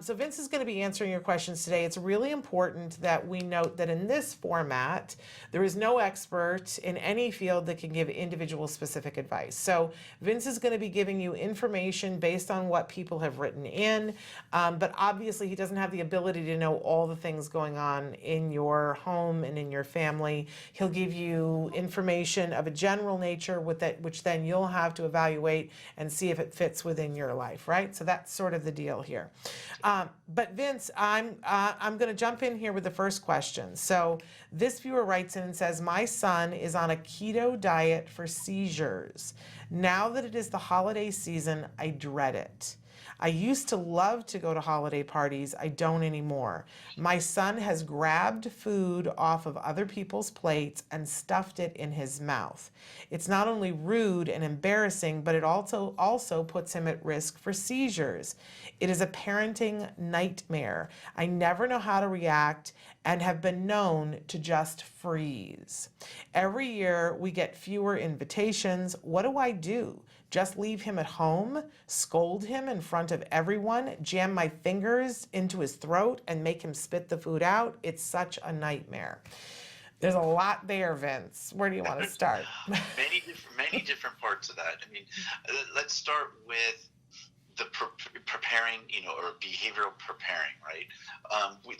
So Vince is going to be answering your questions today. It's really important that we note that in this format, there is no expert in any field that can give individual specific advice. So Vince is going to be giving you information based on what people have written in, but obviously he doesn't have the ability to know all the things going on in your home and in your family. He'll give you information of a general nature with that, which then you'll have to evaluate and see if it fits within your life, right? So that's sort of the deal here. But Vince, I'm going to jump in here with the first question. So this viewer writes in and says, my son is on a keto diet for seizures. Now that it is the holiday season, I dread it. I used to love to go to holiday parties. I don't anymore. My son has grabbed food off of other people's plates and stuffed it in his mouth. It's not only rude and embarrassing, but it also puts him at risk for seizures. It is a parenting nightmare. I never know how to react and have been known to just freeze. Every year we get fewer invitations. What do I do? Just leave him at home, scold him in front of everyone, jam my fingers into his throat and make him spit the food out? It's such a nightmare. There's a lot there, Vince. Where do you want to start? many different parts of that. I mean, let's start with the preparing, or behavioral preparing, right?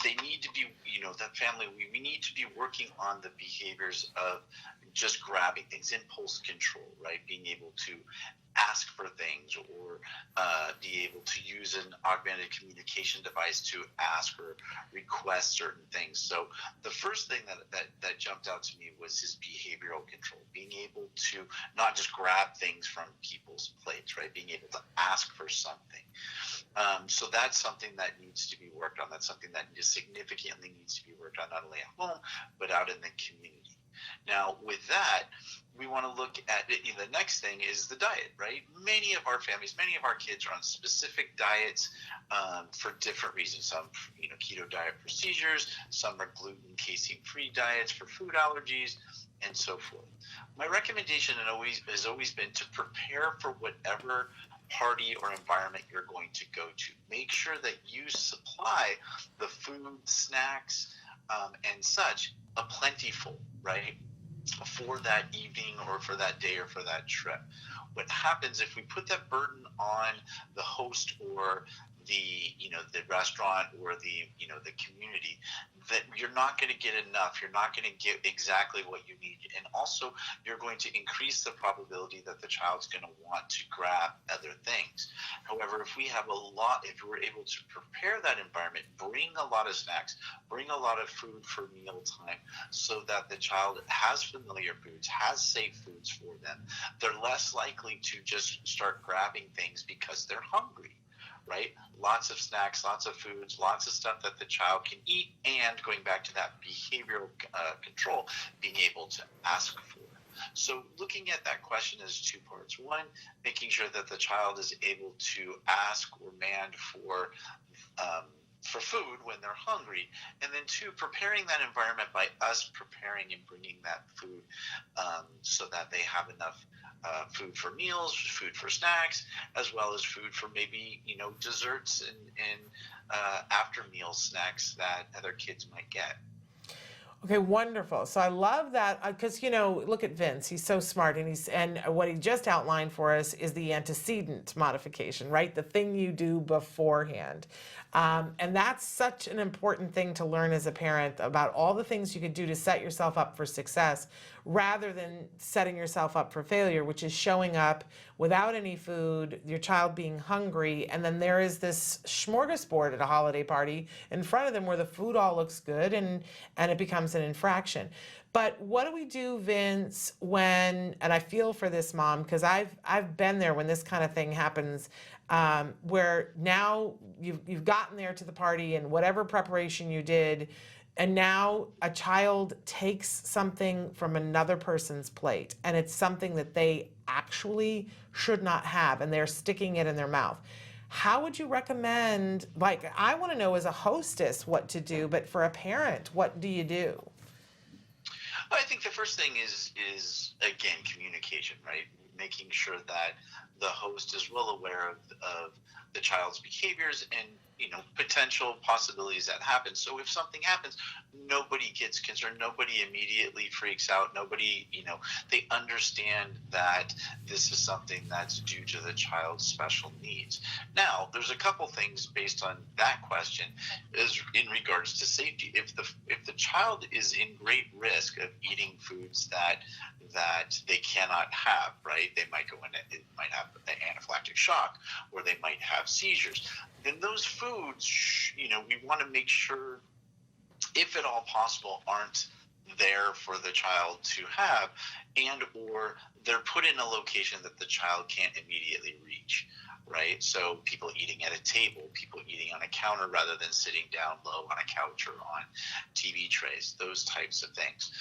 They need to be, that family, we need to be working on the behaviors of just grabbing things, impulse control, right? Being able to ask for things or be able to use an augmented communication device to ask or request certain things. So the first thing that jumped out to me was his behavioral control, being able to not just grab things from people's plates, right? Being able to ask for something. So that's something that needs to be worked on. That's something that significantly needs to be worked on, not only at home, but out in the community. Now, with that, we want to look at the next thing is the diet, right? Many of our families, many of our kids are on specific diets for different reasons. Some, keto diet for seizures, some are gluten, casein-free diets for food allergies, and so forth. My recommendation has always been to prepare for whatever party or environment you're going to go to. Make sure that you supply the food, snacks, and such a plentiful, right, for that evening or for that day or for that trip. What happens if we put that burden on the host or the restaurant or the community, that you're not going to get enough, you're not going to get exactly what you need, and also you're going to increase the probability that the child's going to want to grab other things. However, if we're able to prepare that environment, bring a lot of snacks, bring a lot of food for mealtime, so that the child has familiar foods, has safe foods for them, they're less likely to just start grabbing things because they're hungry. Right? Lots of snacks, lots of foods, lots of stuff that the child can eat, and going back to that behavioral control, being able to ask for. So looking at that question as two parts. One, making sure that the child is able to ask or demand for food when they're hungry, and then two, preparing that environment by us preparing and bringing that food so that they have enough food for meals, food for snacks, as well as food for maybe desserts and after meal snacks that other kids might get. Okay, wonderful. So I love that because look at Vince. He's so smart, and what he just outlined for us is the antecedent modification, right? The thing you do beforehand, and that's such an important thing to learn as a parent about all the things you could do to set yourself up for success, rather than setting yourself up for failure, which is showing up without any food, your child being hungry, and then there is this smorgasbord at a holiday party in front of them where the food all looks good and it becomes an infraction. But what do we do, Vince, and I feel for this mom, because I've been there when this kind of thing happens, where now you've gotten there to the party and whatever preparation you did, and now a child takes something from another person's plate, and it's something that they actually should not have, and they're sticking it in their mouth. How would you recommend, I want to know as a hostess what to do, but for a parent, what do you do? I think the first thing is again, communication, right? Making sure that the host is well aware of the child's behaviors and potential possibilities that happen. So if something happens, nobody gets concerned, nobody immediately freaks out, nobody, they understand that this is something that's due to the child's special needs. Now, there's a couple things based on that question is in regards to safety. If the child is in great risk of eating foods that they cannot have, right? They might go in, it might have an anaphylactic shock, or they might have seizures. Then those foods, we want to make sure, if at all possible, aren't there for the child to have, and or they're put in a location that the child can't immediately reach, right? So people eating at a table, people eating on a counter rather than sitting down low on a couch or on TV trays, those types of things.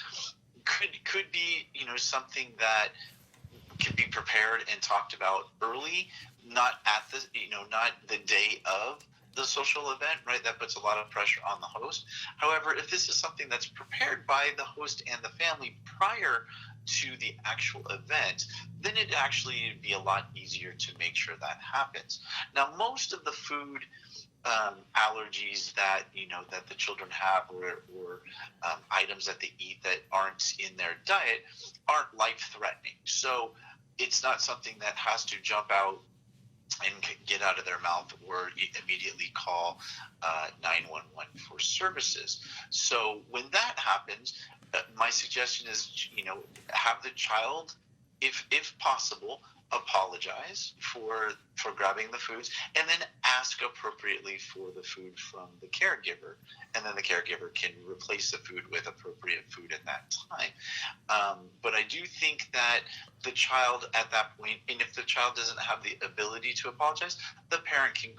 Could be, something that can be prepared and talked about early, not at the, not the day of the social event, right? That puts a lot of pressure on the host. However, if this is something that's prepared by the host and the family prior to the actual event, then it'd actually be a lot easier to make sure that happens. Now, most of the food allergies that that the children have, or items that they eat that aren't in their diet, aren't life-threatening. So it's not something that has to jump out and get out of their mouth or immediately call 911 for services. So when that happens, my suggestion is, have the child, if possible, apologize for grabbing the foods, and then ask appropriately for the food from the caregiver, and then the caregiver can replace the food with appropriate food at that time. But I do think that the child at that point, and if the child doesn't have the ability to apologize, the parent can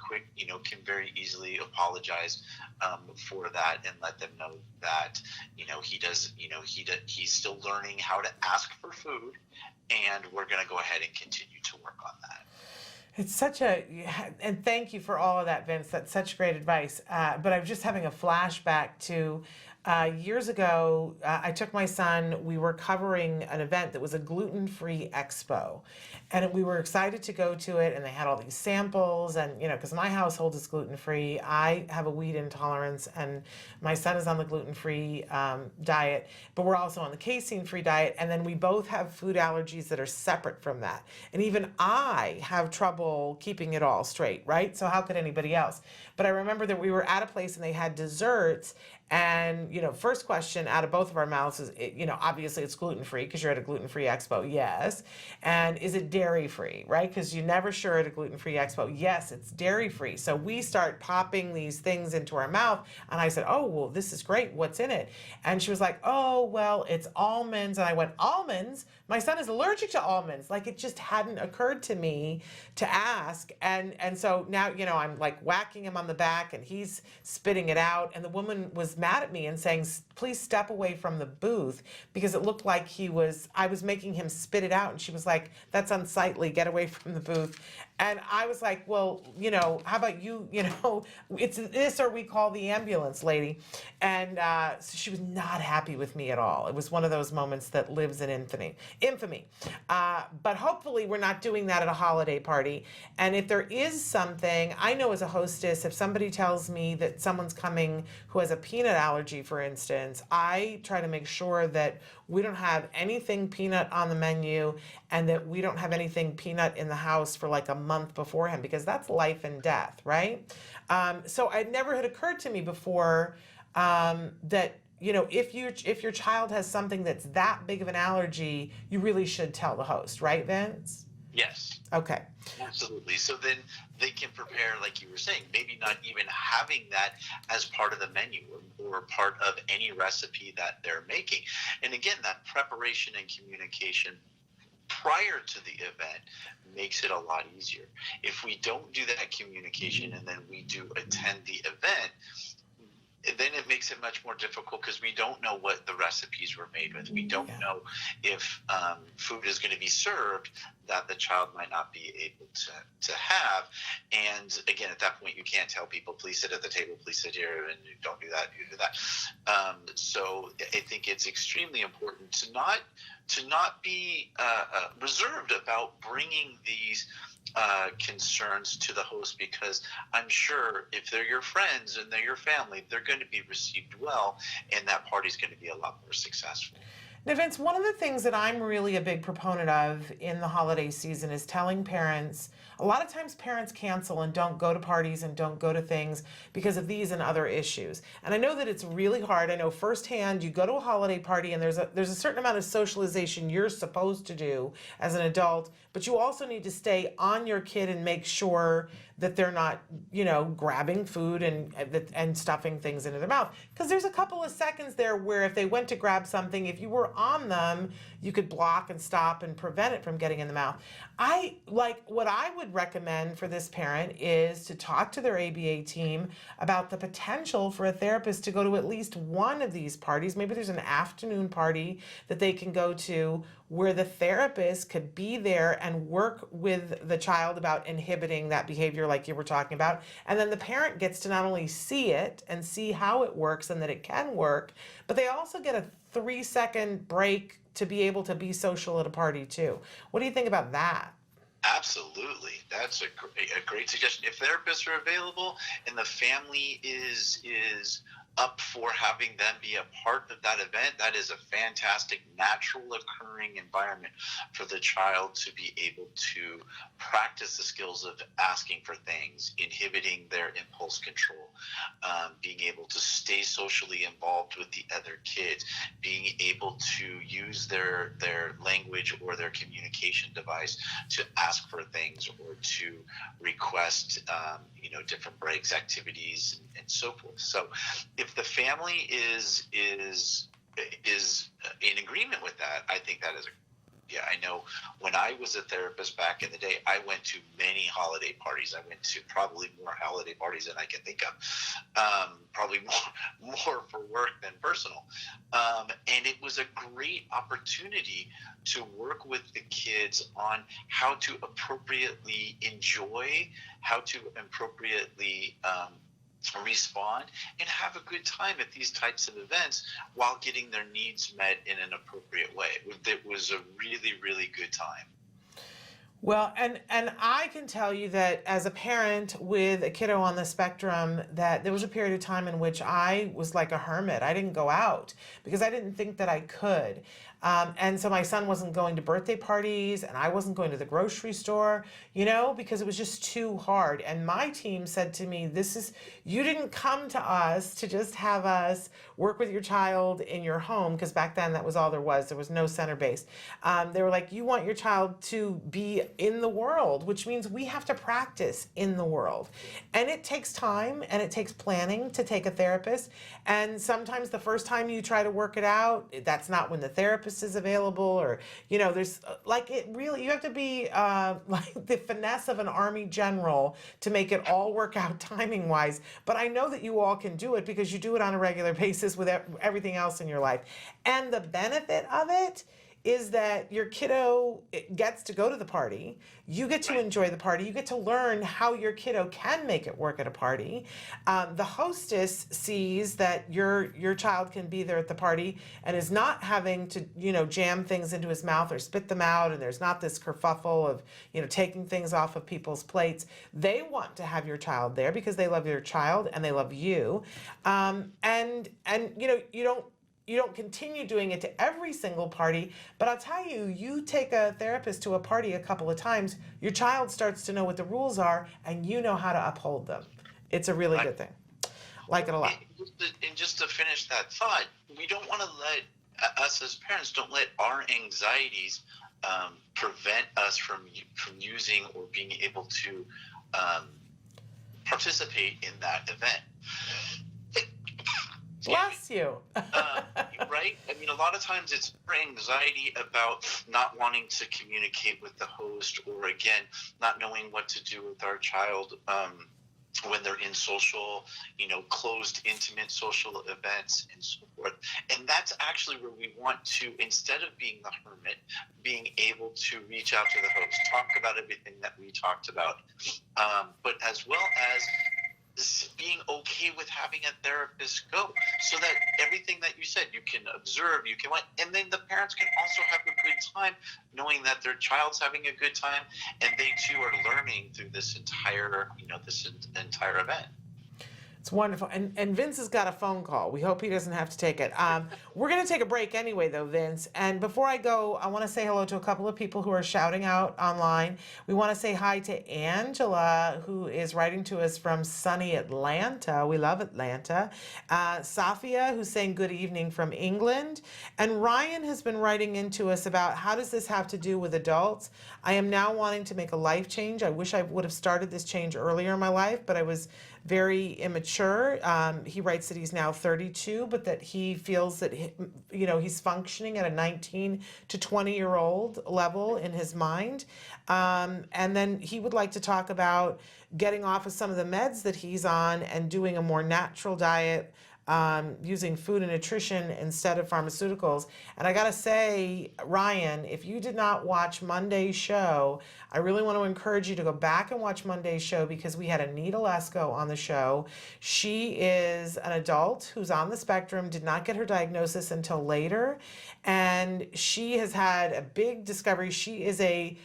can very easily apologize for that, and let them know that he's still learning how to ask for food, and we're going to go ahead and continue to work on that. It's and thank you for all of that, Vince. That's such great advice. But I'm just having a flashback to years ago. I took my son, we were covering an event that was a gluten-free expo. And we were excited to go to it, and they had all these samples. And, because my household is gluten-free, I have a wheat intolerance, and my son is on the gluten-free diet, but we're also on the casein-free diet. And then we both have food allergies that are separate from that. And even I have trouble keeping it all straight, right? So how could anybody else? But I remember that we were at a place and they had desserts. And, first question out of both of our mouths is, obviously it's gluten-free because you're at a gluten-free expo. Yes. And is it dairy-free, right? Because you're never sure at a gluten-free expo. Yes, it's dairy-free. So we start popping these things into our mouth. And I said, oh, well, this is great. What's in it? And she was like, oh, well, it's almonds. And I went, almonds? My son is allergic to almonds. Like, it just hadn't occurred to me to ask. And so now, I'm like whacking him on the back, and he's spitting it out. And the woman was mad at me and saying, please step away from the booth, because it looked like I was making him spit it out. And she was like, that's unsightly, get away from the booth. And I was like, well, how about you, it's this, or we call the ambulance, lady. And so she was not happy with me at all. It was one of those moments that lives in infamy. But hopefully we're not doing that at a holiday party. And if there is something, I know as a hostess, if somebody tells me that someone's coming who has a peanut allergy, for instance, I try to make sure that we don't have anything peanut on the menu, and that we don't have anything peanut in the house for like a month beforehand, because that's life and death, right? So it never had occurred to me before that, if your child has something that's that big of an allergy, you really should tell the host, right, Vince? Yes. Okay. Absolutely. So then they can prepare, like you were saying, maybe not even having that as part of the menu, or part of any recipe that they're making. And again, that preparation and communication prior to the event makes it a lot easier. If we don't do that communication, and then we do attend the event, then it makes it much more difficult, because we don't know what the recipes were made with. We don't know if food is going to be served that the child might not be able to have. And again, at that point, you can't tell people, please sit at the table, please sit here, and you don't do that, you do that. So I think it's extremely important to not be reserved about bringing these concerns to the host, because I'm sure if they're your friends and they're your family, they're going to be received well, and that party's going to be a lot more successful. Now, Vince, one of the things that I'm really a big proponent of in the holiday season is telling parents. A lot of times parents cancel and don't go to parties and don't go to things because of these and other issues. And I know that it's really hard. I know firsthand, you go to a holiday party and there's a certain amount of socialization you're supposed to do as an adult, but you also need to stay on your kid and make sure that they're not, grabbing food and stuffing things into their mouth. Because there's a couple of seconds there where if they went to grab something, if you were on them, you could block and stop and prevent it from getting in the mouth. What I would recommend for this parent is to talk to their ABA team about the potential for a therapist to go to at least one of these parties. Maybe there's an afternoon party that they can go to where the therapist could be there and work with the child about inhibiting that behavior like you were talking about. And then the parent gets to not only see it and see how it works and that it can work, but they also get a 3-second break to be able to be social at a party too. What do you think about that? Absolutely, that's a great suggestion. If therapists are available and the family is up for having them be a part of that event, that is a fantastic natural occurring environment for the child to be able to practice the skills of asking for things, inhibiting their impulse control, being able to stay socially involved with the other kids, being able to use their language or their communication device to ask for things or to request different breaks, activities, and so forth. So if the family is in agreement with that, I think that is I know when I was a therapist back in the day, I went to many holiday parties. I went to probably more holiday parties than I can think of, probably more for work than personal. And it was a great opportunity to work with the kids on how to appropriately enjoy, how to appropriately respond and have a good time at these types of events while getting their needs met in an appropriate way. It was a really, really good time. Well, and I can tell you that as a parent with a kiddo on the spectrum, that there was a period of time in which I was like a hermit. I didn't go out because I didn't think that I could. And so my son wasn't going to birthday parties and I wasn't going to the grocery store, because it was just too hard. And my team said to me, you didn't come to us to just have us work with your child in your home, because back then that was all there was. There was no center base. They were like, you want your child to be in the world, which means we have to practice in the world. And it takes time and it takes planning to take a therapist. And sometimes the first time you try to work it out, that's not when the therapist is available, or there's you have to be like the finesse of an army general to make it all work out timing wise. But I know that you all can do it because you do it on a regular basis with everything else in your life. And the benefit of it is that your kiddo gets to go to the party. You get to enjoy the party. You get to learn how your kiddo can make it work at a party. The hostess sees that your child can be there at the party and is not having to, jam things into his mouth or spit them out. And there's not this kerfuffle of, taking things off of people's plates. They want to have your child there because they love your child and they love you. You don't continue doing it to every single party, but I'll tell you, you take a therapist to a party a couple of times, your child starts to know what the rules are and you know how to uphold them. It's a really good thing. Like it a lot. And just to finish that thought, we don't want to us as parents don't let our anxieties prevent us from using or being able to participate in that event. Bless you. Right? I mean, a lot of times it's anxiety about not wanting to communicate with the host, or again, not knowing what to do with our child when they're in social, closed, intimate social events and so forth. And that's actually where we want to, instead of being the hermit, being able to reach out to the host, talk about everything that we talked about, but as well as being okay okay with having a therapist go, so that everything that you said, you can observe, you can, and then the parents can also have a good time knowing that their child's having a good time, and they too are learning through this entire, entire event. It's wonderful. And Vince has got a phone call. We hope he doesn't have to take it. We're going to take a break anyway, though, Vince. And before I go, I want to say hello to a couple of people who are shouting out online. We want to say hi to Angela, who is writing to us from sunny Atlanta. We love Atlanta. Safia, who's saying good evening from England. And Ryan has been writing into us about how does this have to do with adults. I am now wanting to make a life change. I wish I would have started this change earlier in my life, but I was very immature. He writes that he's now 32, but that he feels that he's functioning at a 19 to 20-year-old level in his mind. And then he would like to talk about getting off of some of the meds that he's on and doing a more natural diet, using food and nutrition instead of pharmaceuticals. And I gotta say, Ryan, if you did not watch Monday's show, I really want to encourage you to go back and watch Monday's show, because we had Anita Lesko on the show. She is an adult who's on the spectrum, did not get her diagnosis until later, and she has had a big discovery. She is a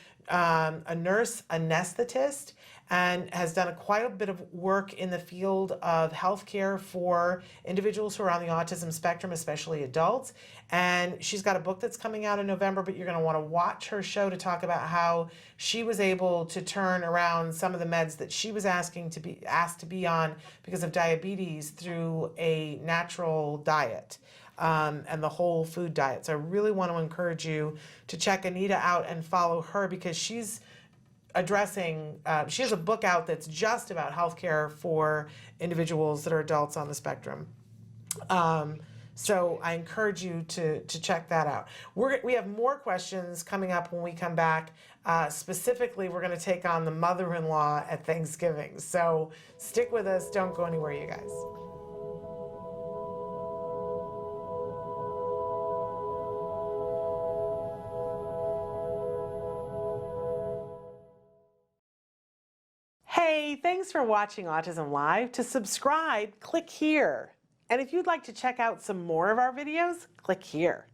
nurse anesthetist and has done quite a bit of work in the field of healthcare for individuals who are on the autism spectrum, especially adults. And she's got a book that's coming out in November, but you're going to want to watch her show to talk about how she was able to turn around some of the meds that she was asked to be on because of diabetes through a natural diet. And the whole food diet. So I really want to encourage you to check Anita out and follow her, because she's addressing, she has a book out that's just about healthcare for individuals that are adults on the spectrum. So I encourage you to check that out. We have more questions coming up when we come back. Specifically, we're going to take on the mother-in-law at Thanksgiving. So stick with us. Don't go anywhere, you guys. Hey, thanks for watching Autism Live. To subscribe, click here. And if you'd like to check out some more of our videos, click here.